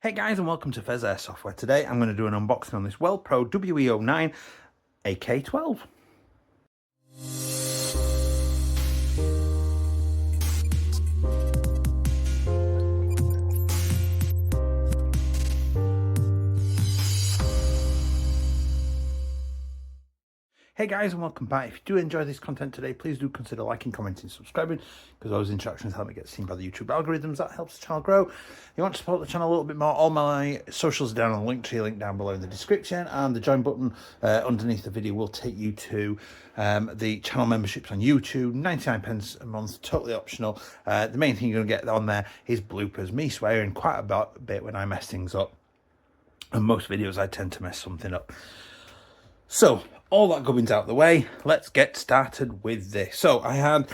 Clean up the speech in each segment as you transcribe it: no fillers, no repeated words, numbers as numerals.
Hey guys, and welcome to Pheas Software. Today I'm going to do an unboxing on this Pro WE09 AK12. Hey guys, and welcome back. If you do enjoy this content today, please do consider liking, commenting, subscribing, because those interactions help me get seen by the YouTube algorithms. That helps the channel grow. If you want to support the channel a little bit more, all my socials are down on the link down below in the description, and the join button underneath the video will take you to the channel memberships on YouTube. 99 pence a month, totally optional. The main thing you're going to get on there is bloopers, me swearing quite a bit when I mess things up, and most videos I tend to mess something up. So, all that gubbins out of the way, let's get started with this. So, I had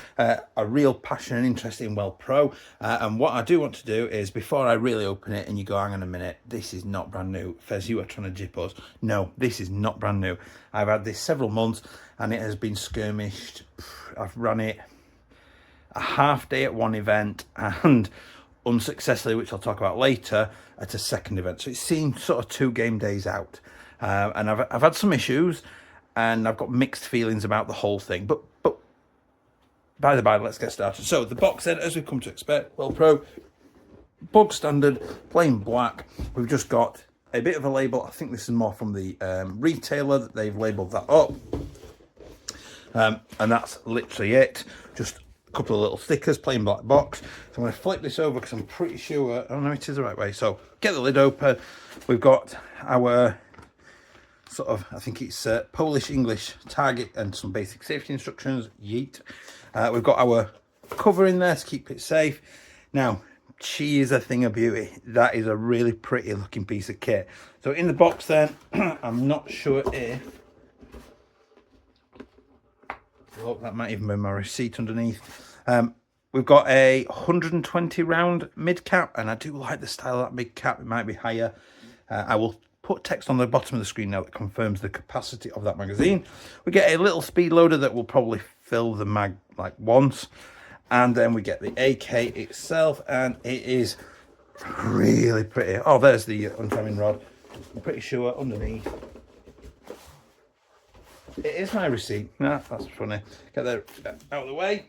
a real passion and interest in Pro, and what I do want to do is, before I really open it and you go, hang on a minute, this is not brand new. Pheas, you are trying to jip us. No, this is not brand new. I've had this several months and it has been skirmished. I've run it a half day at one event and unsuccessfully, which I'll talk about later, at a second event. So it seemed sort of 2 game days out. And I've had some issues, and I've got mixed feelings about the whole thing. But by the by, let's get started. So the box then, as we've come to expect, Pro, bog standard, plain black. We've just got a bit of a label. I think this is more from the retailer that they've labelled that up. And that's literally it. Just a couple of little stickers, plain black box. So I'm going to flip this over because I'm pretty sure, I don't know it is the right way. So get the lid open. We've got our sort of, I think it's Polish English target and some basic safety instructions. Yeet. We've got our cover in there to keep it safe. Now, she is a thing of beauty. That is a really pretty looking piece of kit. So in the box then, I'm not sure if, oh, that might even be my receipt underneath. We've got a 120 round mid cap, and I do like the style of that mid cap. It might be higher. I will put text on the bottom of the screen now that confirms the capacity of that magazine. We get a little speed loader that will probably fill the mag like once, and then we get the AK itself, and it is really pretty. Oh, there's the unjamming rod. I'm pretty sure underneath it is my receipt. Nah, that's funny. Get that out of the way.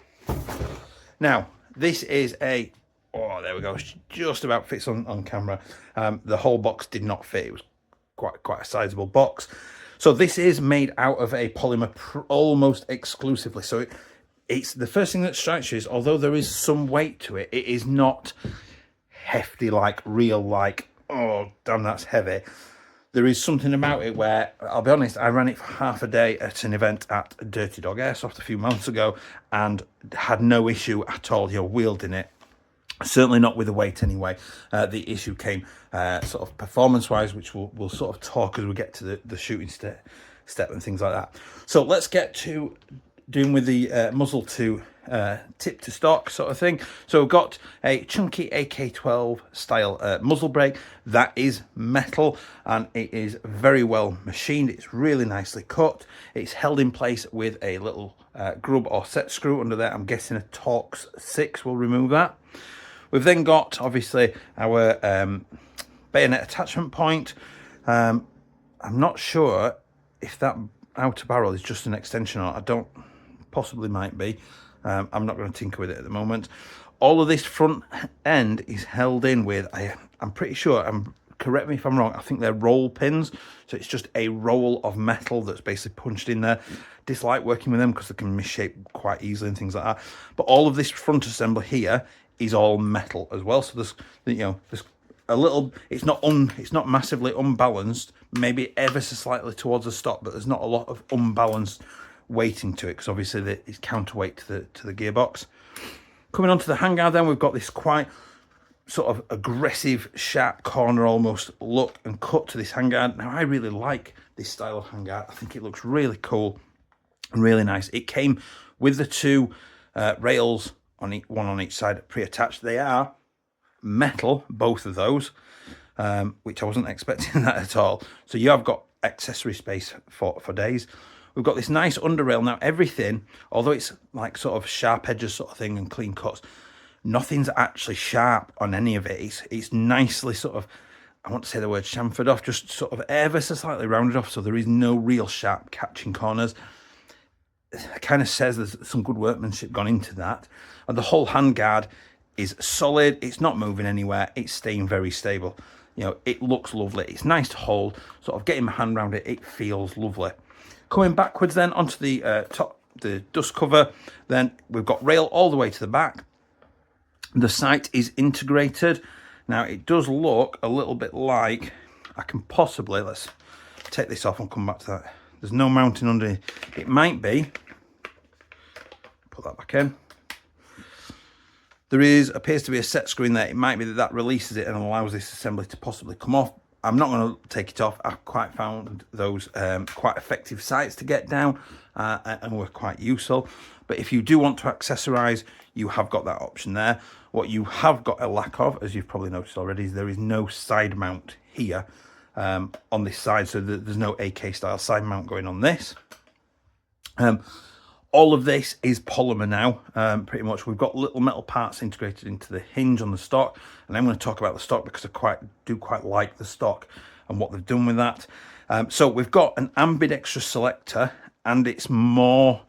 Now, this is a, oh, there we go. Just about fits on camera. The whole box did not fit. It was quite a sizable box. So this is made out of a polymer almost exclusively. So it's the first thing that strikes you is, although there is some weight to it, it is not hefty like real, like, oh damn, that's heavy. There is something about it where, I'll be honest, I ran it for half a day at an event at Dirty Dog Airsoft a few months ago and had no issue at all, wielding it. Certainly not with the weight anyway. The issue came sort of performance-wise, which we'll sort of talk as we get to the shooting step and things like that. So let's get to doing with the muzzle to tip to stock sort of thing. So we've got a chunky AK12 style muzzle brake that is metal, and it is very well machined. It's really nicely cut. It's held in place with a little grub or set screw under there. I'm guessing a Torx 6 will remove that. We've then got, obviously, our bayonet attachment point. I'm not sure if that outer barrel is just an extension or I don't, possibly might be. I'm not going to tinker with it at the moment. All of this front end is held in with, I'm pretty sure, correct me if I'm wrong, I think they're roll pins. So it's just a roll of metal that's basically punched in there. Dislike working with them because they can misshape quite easily and things like that. But all of this front assembly here is all metal as well. So there's, there's a little, it's not massively unbalanced, maybe ever so slightly towards the stop, but there's not a lot of unbalanced weighting to it because obviously it's counterweight to the gearbox. Coming onto the handguard then, we've got this quite sort of aggressive sharp corner almost look and cut to this handguard. Now I really like this style of handguard. I think it looks really cool and really nice. It came with the 2 rails on one on each side pre-attached. They are metal, both of those, which I wasn't expecting that at all. So you have got accessory space for days. We've got this nice underrail. Now everything, although it's like sort of sharp edges sort of thing and clean cuts, nothing's actually sharp on any of it. It's nicely sort of I want to say the word chamfered off, just sort of ever so slightly rounded off, so there is no real sharp catching corners. It kind of says there's some good workmanship gone into that. And the whole handguard is solid. It's not moving anywhere. It's staying very stable. You know, it looks lovely. It's nice to hold. Sort of getting my hand around it, it feels lovely. Coming backwards then onto the top, the dust cover, then we've got rail all the way to the back. The sight is integrated. Now it does look a little bit like I can possibly, let's take this off and come back to that. There's no mounting underneath. It might be, put that back in. There appears to be a set screen there. It might be that that releases it and allows this assembly to possibly come off. I'm not going to take it off. I've quite found those quite effective sights to get down and were quite useful. But if you do want to accessorize, you have got that option there. What you have got a lack of, as you've probably noticed already, is there is no side mount here on this side. So there's no AK style side mount going on this. All of this is polymer now, pretty much. We've got little metal parts integrated into the hinge on the stock, and I'm going to talk about the stock because I do quite like the stock and what they've done with that. So we've got an ambidextrous selector, and it's more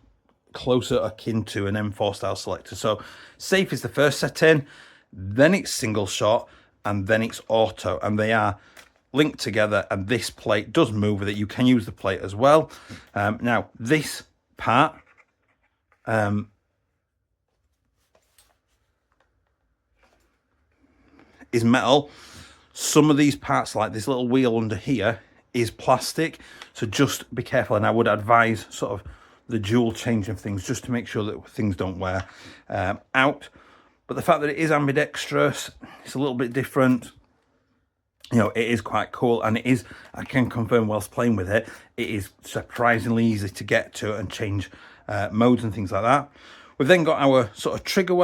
closer akin to an M4 style selector. So safe is the first setting, then it's single shot, and then it's auto, and they are linked together, and this plate does move with it. You can use the plate as well. Now this part is metal. Some of these parts, like this little wheel under here, is plastic, so just be careful. And I would advise sort of the dual change of things just to make sure that things don't wear out. But the fact that it is ambidextrous, it's a little bit different. You know, it is quite cool, and it is, I can confirm whilst playing with it, it is surprisingly easy to get to and change modes and things like that. We've then got our sort of trigger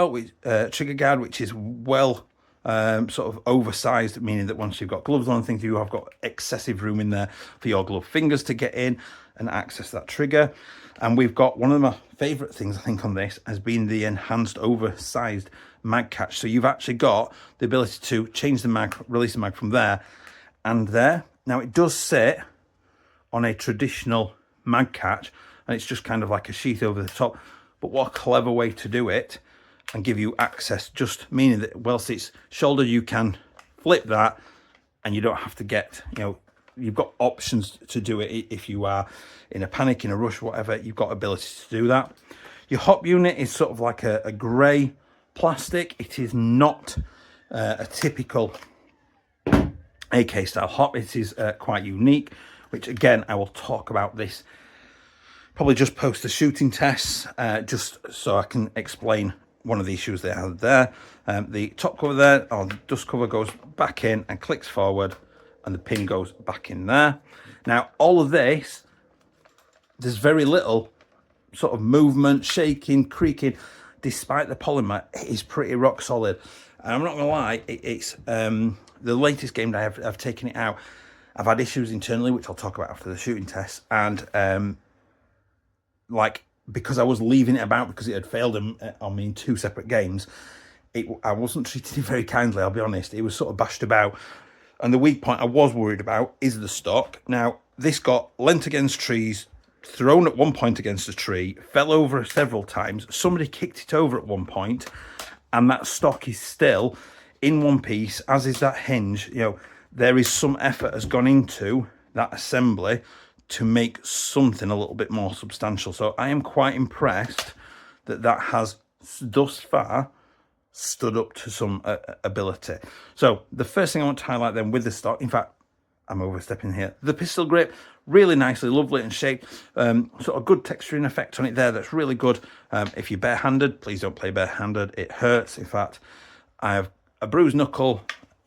trigger guard, which is well sort of oversized, meaning that once you've got gloves on and things, you have got excessive room in there for your gloved fingers to get in and access that trigger. And we've got one of my favorite things, I think, on this has been the enhanced oversized mag catch. So you've actually got the ability to change the mag, release the mag from there and there. Now it does sit on a traditional mag catch, and it's just kind of like a sheath over the top. But what a clever way to do it and give you access, just meaning that whilst it's shoulder, you can flip that and you don't have to get, you know, you've got options to do it if you are in a panic, in a rush, whatever. You've got ability to do that. Your hop unit is sort of like a grey plastic. It is not a typical AK style hop. It is quite unique, which again, I will talk about this probably just post the shooting tests, just so I can explain one of the issues they had there. The top cover there, or the dust cover, goes back in and clicks forward, and the pin goes back in there. Now, all of this, there's very little sort of movement, shaking, creaking, despite the polymer. It is pretty rock solid. And I'm not gonna lie, it's the latest game that I've taken it out. I've had issues internally, which I'll talk about after the shooting test, and like, because I was leaving it about because it had failed on me in 2 separate games, I wasn't treated very kindly, I'll be honest. It was sort of bashed about. And the weak point I was worried about is the stock. Now, this got lent against trees, thrown at one point against a tree, fell over several times. Somebody kicked it over at one point, and that stock is still in one piece, as is that hinge. You know, there is some effort has gone into that assembly to make something a little bit more substantial. So I am quite impressed that that has thus far stood up to some ability. So the first thing I want to highlight then with the stock, in fact, I'm overstepping here, the pistol grip, really nicely, lovely and shaped, sort of good texturing effect on it there, that's really good. If you're barehanded, please don't play barehanded, it hurts. In fact, I have a bruised knuckle.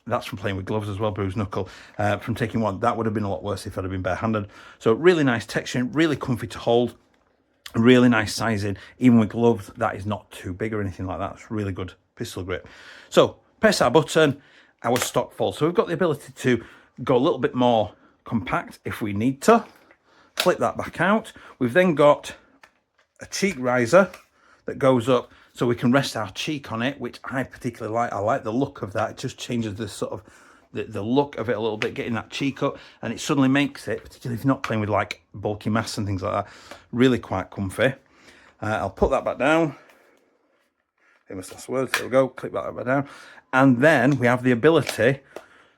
That's from playing with gloves as well, bruised knuckle, from taking one. That would have been a lot worse if I'd have been barehanded. So really nice texturing, really comfy to hold, really nice sizing. Even with gloves, that is not too big or anything like that. It's really good pistol grip. So press our button, our stock falls. So we've got the ability to go a little bit more compact if we need to. Flip that back out. We've then got a cheek riser that goes up, so we can rest our cheek on it, which I particularly like. I like the look of that. It just changes the sort of the look of it a little bit, getting that cheek up, and it suddenly makes it, particularly if you're not playing with like bulky masks and things like that, really quite comfy. I'll put that back down. Famous last words, there we go, click that back down. And then we have the ability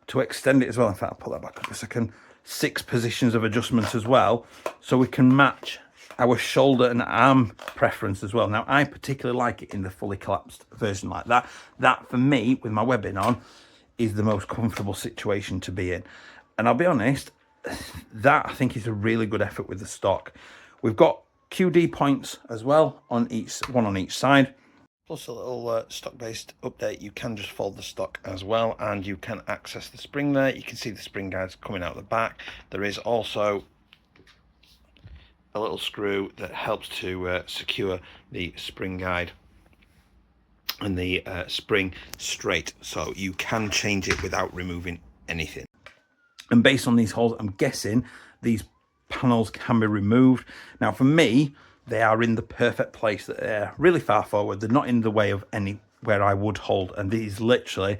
to extend it as well. In fact, I'll put that back up a second. 6 positions of adjustment as well, so we can match our shoulder and arm preference as well. Now, I particularly like it in the fully collapsed version like that. That, for me, with my webbing on, is the most comfortable situation to be in. And I'll be honest, that I think is a really good effort with the stock. We've got QD points as well, on one on each side. Plus a little stock-based update. You can just fold the stock as well, and you can access the spring there. You can see the spring guides coming out the back. There is also a little screw that helps to secure the spring guide and the spring straight, so you can change it without removing anything. And based on these holes, I'm guessing these panels can be removed. Now, for me, they are in the perfect place. They're really far forward. They're not in the way of anywhere I would hold, and these literally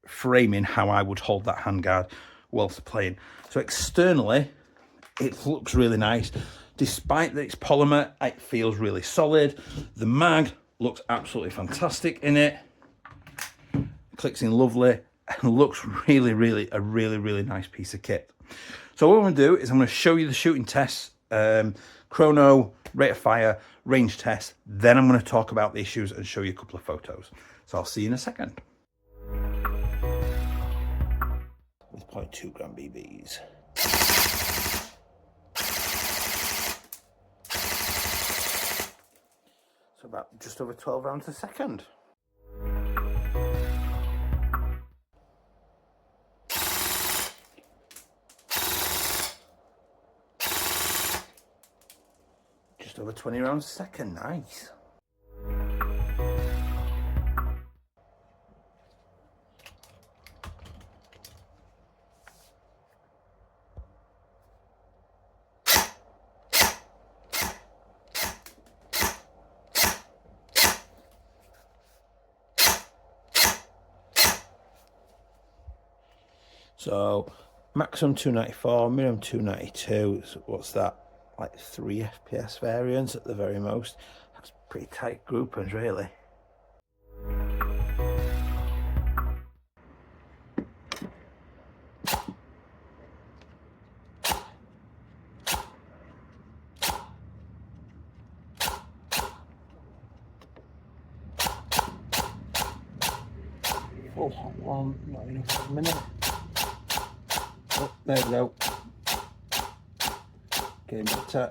framing how I would hold that handguard whilst playing. So externally, it looks really nice. Despite that it's polymer, it feels really solid. The mag looks absolutely fantastic in it. Clicks in lovely and looks really, really nice piece of kit. So what I'm going to do is I'm going to show you the shooting tests, chrono, rate of fire, range test. Then I'm going to talk about the issues and show you a couple of photos. So I'll see you in a second. With 0.2 gram BBs. So about just over 12 rounds a second. Just over 20 rounds a second, nice. So maximum 294, minimum 292. So what's that? Like 3 FPS variants at the very most. That's pretty tight groupings, really. Full hot one, not enough for a minute. Oh, there we go. Getting better.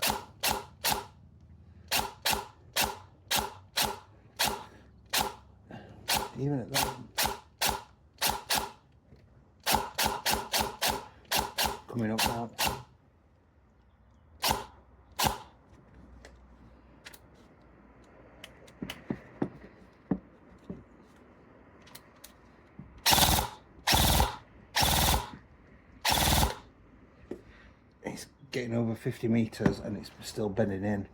Even at that. Coming up now. It's getting over 50 meters and it's still bending in.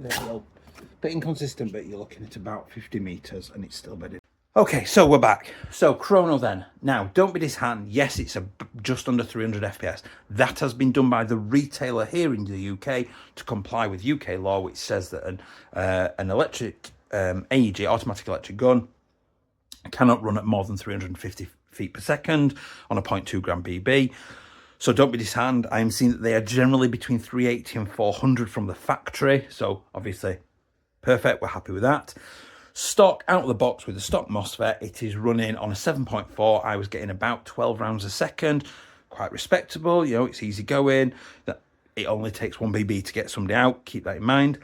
There we go. Bit inconsistent, but you're looking at about 50 meters and it's still bedded. Okay, so we're back. So chrono then. Now, don't be disheartened. Yes, it's just under 300 FPS. That has been done by the retailer here in the UK to comply with UK law, which says that an electric AEG, automatic electric gun, cannot run at more than 350 feet per second on a 0.2 gram BB. So don't be disheartened. I am seeing that they are generally between 380 and 400 from the factory. So obviously, perfect. We're happy with that. Stock out of the box with the stock MOSFET. It is running on a 7.4. I was getting about 12 rounds a second. Quite respectable. You know, it's easy going. It only takes 1 BB to get somebody out. Keep that in mind.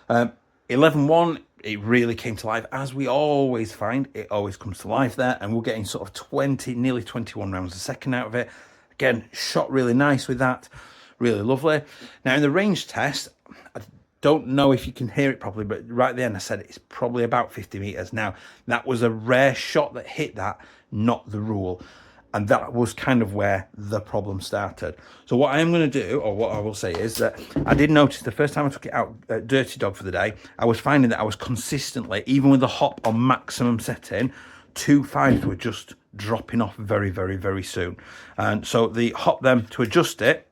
11.1 it really came to life, as we always find. It always comes to life there, and we're getting sort of nearly 21 rounds a second out of it. Again, shot really nice with that, really lovely. Now in the range test, I don't know if you can hear it properly, but right at the end I said it's probably about 50 meters. Now that was a rare shot that hit that, not the rule. And that was kind of where the problem started. So what I am going to do, or what I will say, is that I did notice the first time I took it out at Dirty Dog for the day, I was finding that I was consistently, even with the hop on maximum setting, 2.5s were just dropping off very, very, very soon. And so the hop then, to adjust it,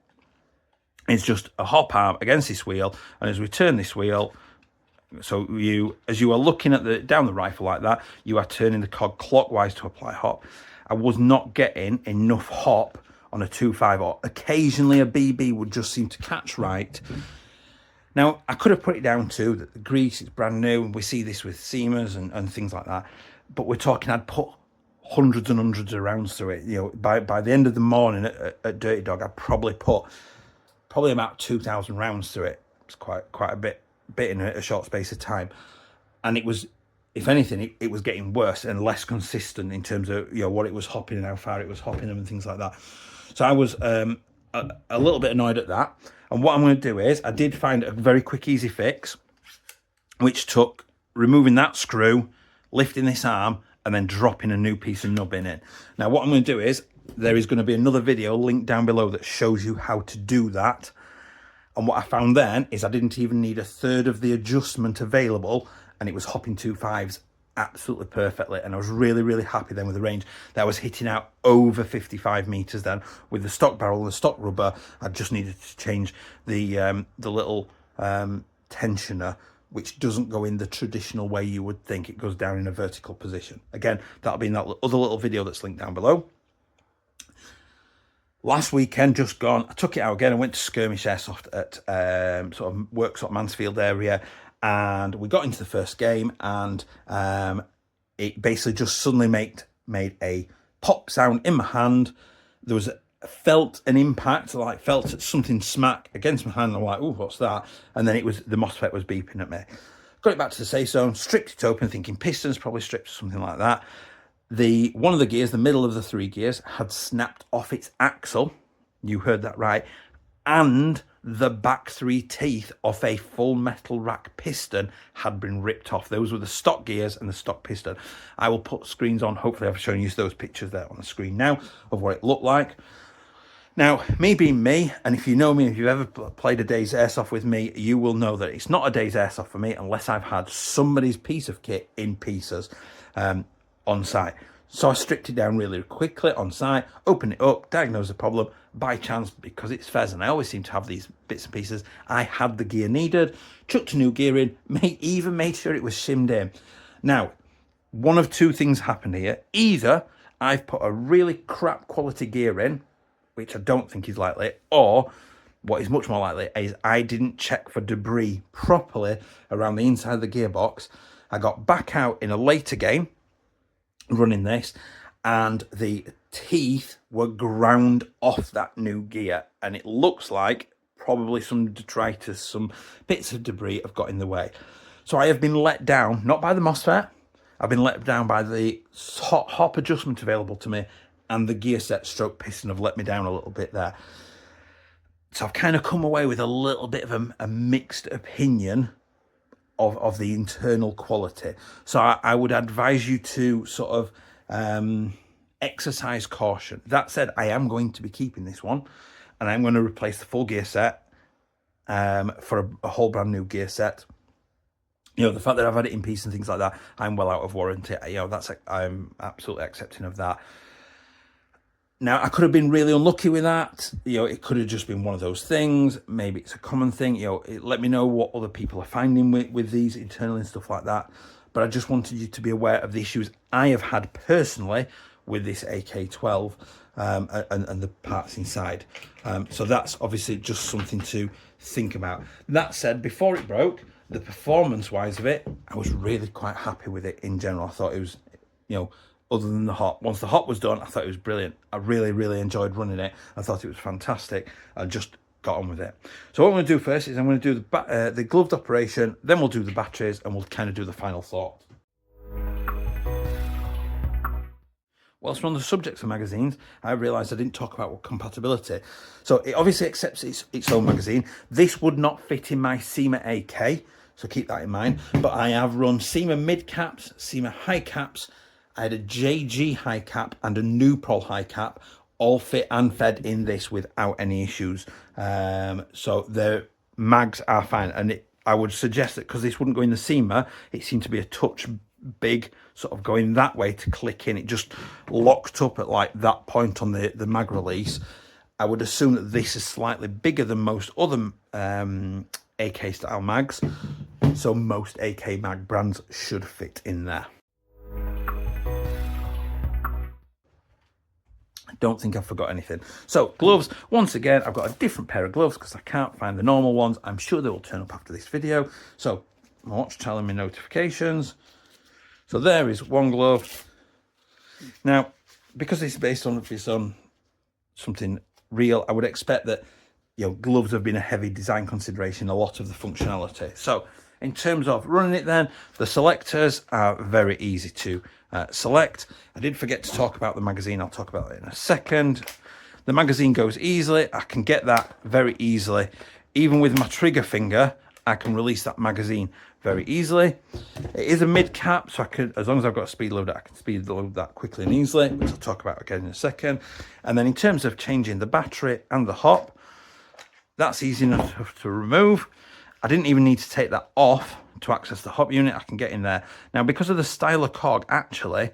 is just a hop arm against this wheel. And as we turn this wheel, so as you are looking at down the rifle like that, you are turning the cog clockwise to apply hop. I was not getting enough hop on a 2.5, or occasionally a BB would just seem to catch right. Now, I could have put it down to that the grease is brand new, and we see this with seamers and things like that. But we're talking, I'd put hundreds and hundreds of rounds through it. You know, by the end of the morning at Dirty Dog, I'd probably put about 2,000 rounds through it. It's quite a bit in a short space of time, and it was, if anything, it was getting worse and less consistent in terms of, you know, what it was hopping and how far it was hopping them and things like that. So I was a little bit annoyed at that. And what I'm going to do is, I did find a very quick, easy fix, which took removing that screw, lifting this arm, and then dropping a new piece of nub in it. Now, what I'm going to do is, there is going to be another video linked down below that shows you how to do that. And what I found then is I didn't even need a third of the adjustment available, and it was hopping 2.5s absolutely perfectly. And I was really, really happy then with the range that I was hitting out over 55 meters then with the stock barrel and the stock rubber. I just needed to change the little tensioner, which doesn't go in the traditional way you would think. It goes down in a vertical position. Again, that'll be in that other little video that's linked down below. Last weekend, just gone, I took it out again. I went to Skirmish Airsoft at sort of Worksop Mansfield area, and we got into the first game, and it basically just suddenly made a pop sound in my hand. There was felt an impact, like felt something smack against my hand. I'm like, oh, what's that? And then it was, the MOSFET was beeping at me. Got it back to the safe zone, stripped it open, thinking pistons probably stripped or something like that. One of the gears, the middle of the 3 gears, had snapped off its axle. You heard that right. And the back 3 teeth off a full metal rack piston had been ripped off. Those were the stock gears and the stock piston. I will put screens on. Hopefully I've shown you those pictures there on the screen now of what it looked like. Now, me being me, and if you know me, if you've ever played a day's airsoft with me, you will know that it's not a day's airsoft for me unless I've had somebody's piece of kit in pieces on site. So I stripped it down really quickly on site, opened it up, diagnosed the problem. By chance, because it's Pheas and I always seem to have these bits and pieces, I had the gear needed, chucked a new gear in, even made sure it was shimmed in. Now, one of two things happened here. Either I've put a really crap quality gear in, which I don't think is likely, or what is much more likely is I didn't check for debris properly around the inside of the gearbox. I got back out in a later game running this, and the teeth were ground off that new gear, and it looks like probably some detritus, some bits of debris have got in the way. So I have been let down, not by the MOSFET, I've been let down by the hop adjustment available to me, and the gear set stroke piston have let me down a little bit there. So I've kind of come away with a little bit of a mixed opinion of the internal quality. So I would advise you to sort of exercise caution. That said, I am going to be keeping this one, and I'm going to replace the full gear set for a whole brand new gear set. You know, the fact that I've had it in piece and things like that, I'm well out of warranty. You know, I'm absolutely accepting of that. Now, I could have been really unlucky with that. You know, it could have just been one of those things. Maybe it's a common thing. You know, let me know what other people are finding with these internally and stuff like that. But I just wanted you to be aware of the issues I have had personally with this AK12 and the parts inside. So that's obviously just something to think about. That said, before it broke, the performance-wise of it, I was really quite happy with it in general. I thought it was, you know, other than the hop. Once the hop was done, I thought it was brilliant. I really, really enjoyed running it. I thought it was fantastic. I just got on with it. So what I'm going to do first is I'm going to do the gloved operation, then we'll do the batteries, and we'll kind of do the final thought. Whilst we're on the subject of magazines, I realised I didn't talk about compatibility. So it obviously accepts its own magazine. This would not fit in my SEMA AK, so keep that in mind. But I have run SEMA mid caps, SEMA high caps. I had a JG high cap and a Nuprol high cap, all fit and fed in this without any issues. So the mags are fine. And I would suggest that because this wouldn't go in the SEMA, it seemed to be a touch big, sort of going that way to click in. It just locked up at like that point on the mag release. I would assume that this is slightly bigger than most other AK style mags, so most AK mag brands should fit in there. I don't think I've forgot anything. So gloves, once again, I've got a different pair of gloves because I can't find the normal ones. I'm sure they will turn up after this video. So watch telling me notifications. So there is one glove. Now, because it's based on something real, I would expect that, you know, gloves have been a heavy design consideration, a lot of the functionality. So in terms of running it then, the selectors are very easy to select. I did forget to talk about the magazine. I'll talk about it in a second. The magazine goes easily. I can get that very easily. Even with my trigger finger, I can release that magazine very easily. It is a mid cap, so I could, as long as I've got a speed loader, I can speed load that quickly and easily, which I'll talk about again in a second. And then in terms of changing the battery and the hop, that's easy enough to remove. I didn't even need to take that off to access the hop unit. I can get in there. Now, because of the styler cog, actually,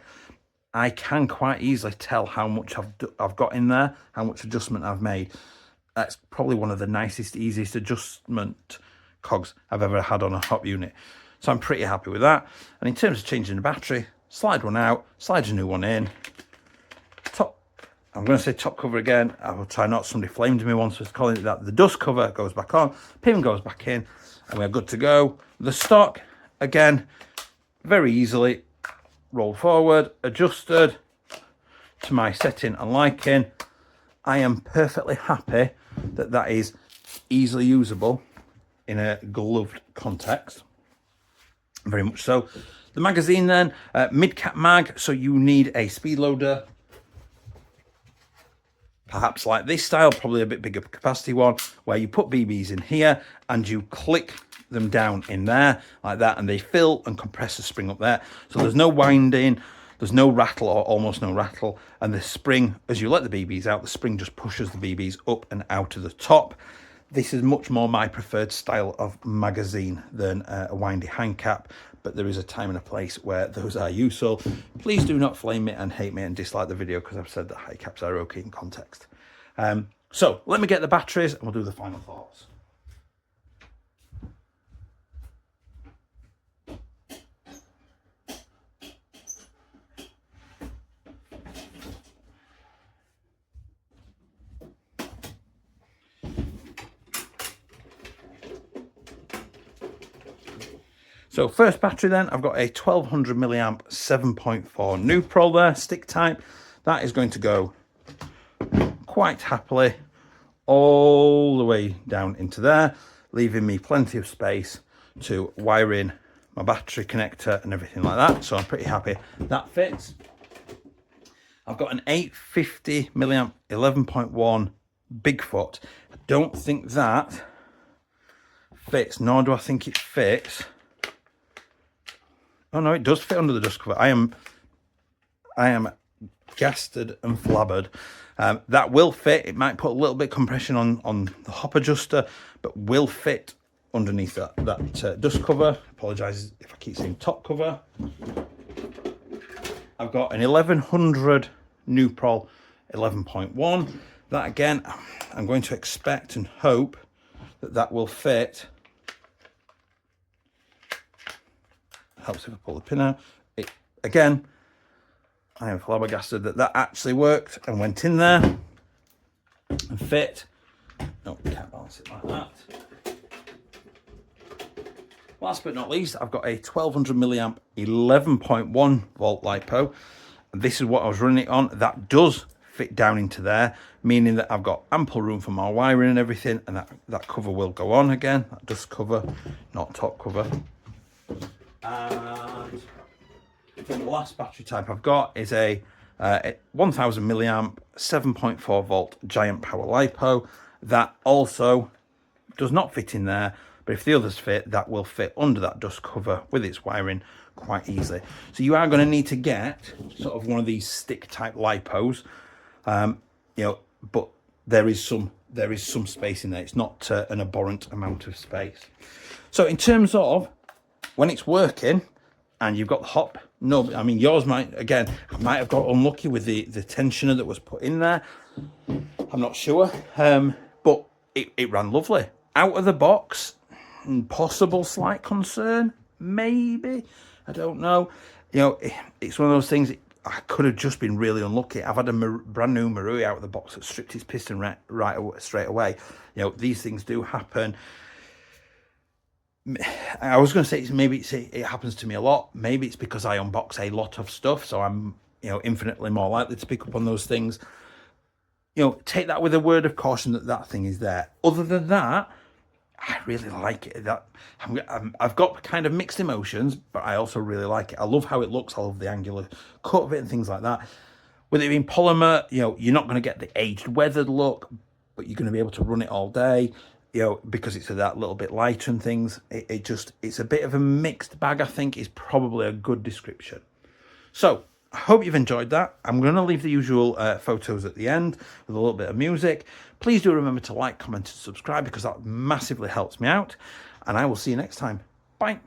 I can quite easily tell how much I've got in there, how much adjustment I've made. That's probably one of the nicest, easiest adjustment cogs I've ever had on a hop unit. So I'm pretty happy with that. And in terms of changing the battery, slide one out, slide a new one in. I'm going to say top cover again. I will try not. Somebody flamed me once for calling it that. The dust cover goes back on, pin goes back in, and we're good to go. The stock, again, very easily rolled forward, adjusted to my setting and liking. I am perfectly happy that that is easily usable in a gloved context. Very much so. The magazine then, mid-cap mag, so you need a speed loader. Perhaps like this style, probably a bit bigger capacity one, where you put BBs in here and you click them down in there like that, and they fill and compress the spring up there. So there's no winding, there's no rattle or almost no rattle, and the spring, as you let the BBs out, the spring just pushes the BBs up and out of the top. This is much more my preferred style of magazine than a windy hand cap, but there is a time and a place where those are useful. Please do not flame me and hate me and dislike the video because I've said that high caps are okay in context. So let me get the batteries and we'll do the final thoughts. So first battery then, I've got a 1200 milliamp 7.4 Nuprol there, stick type. That is going to go quite happily all the way down into there, leaving me plenty of space to wire in my battery connector and everything like that. So I'm pretty happy that fits. I've got an 850 milliamp 11.1 Bigfoot. I don't think that fits, nor do I think it fits. Oh no, it does fit under the dust cover. I am gasted and flabbered. That will fit. It might put a little bit of compression on the hop adjuster, but will fit underneath that dust cover. Apologise if I keep saying top cover. I've got an 1100 Nuprol 11.1. That again, I'm going to expect and hope that that will fit. Helps if I pull the pin out. Again, I am flabbergasted that that actually worked and went in there and fit. No, can't balance it like that. Last but not least, I've got a 1200 milliamp 11.1 volt LiPo. And this is what I was running it on. That does fit down into there, meaning that I've got ample room for my wiring and everything, and that cover will go on again, that dust cover, not top cover. And the last battery type I've got is a 1000 milliamp 7.4 volt giant power lipo that also does not fit in there, but if the others fit, that will fit under that dust cover with its wiring quite easily. So you are going to need to get sort of one of these stick type lipos, you know, but there is some space in there. It's not an abhorrent amount of space. So in terms of when it's working and you've got the hop, no, I mean yours might, again, I might have got unlucky with the tensioner that was put in there. I'm not sure, but it ran lovely out of the box. Possible slight concern, maybe, I don't know. You know, it's one of those things. I could have just been really unlucky. I've had a brand new Marui out of the box that stripped its piston straight away. You know, these things do happen. I was going to say maybe it happens to me a lot. Maybe it's because I unbox a lot of stuff, so I'm, you know, infinitely more likely to pick up on those things. You know, take that with a word of caution that thing is there. Other than that, I really like it. I've got kind of mixed emotions, but I also really like it. I love how it looks. I love the angular cut of it and things like that. With it being polymer, you know, you're not going to get the aged, weathered look, but you're going to be able to run it all day, you know, because it's that little bit lighter and things. It's a bit of a mixed bag, I think, is probably a good description. So I hope you've enjoyed that. I'm going to leave the usual photos at the end with a little bit of music. Please do remember to like, comment, and subscribe because that massively helps me out. And I will see you next time. Bye.